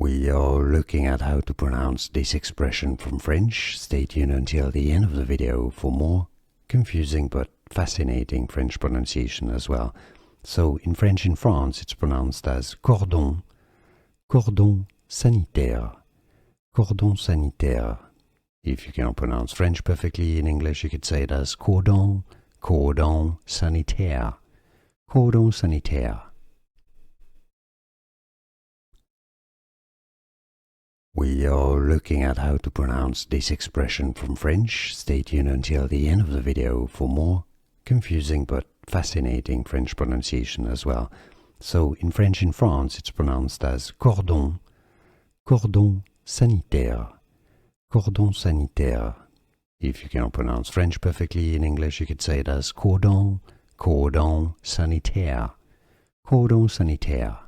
We are looking at how to pronounce this expression from French. Stay tuned until the end of the video for more confusing but fascinating French pronunciation as well. So in French in France, it's pronounced as cordon, cordon sanitaire, cordon sanitaire. If you cannot pronounce French perfectly in English, you could say it as cordon, cordon sanitaire, cordon sanitaire. We are looking at how to pronounce this expression from French. Stay tuned until the end of the video for more confusing but fascinating French pronunciation as well. So in French in France, it's pronounced as cordon, cordon sanitaire, cordon sanitaire. If you cannot pronounce French perfectly in English, you could say it as cordon, cordon sanitaire, cordon sanitaire.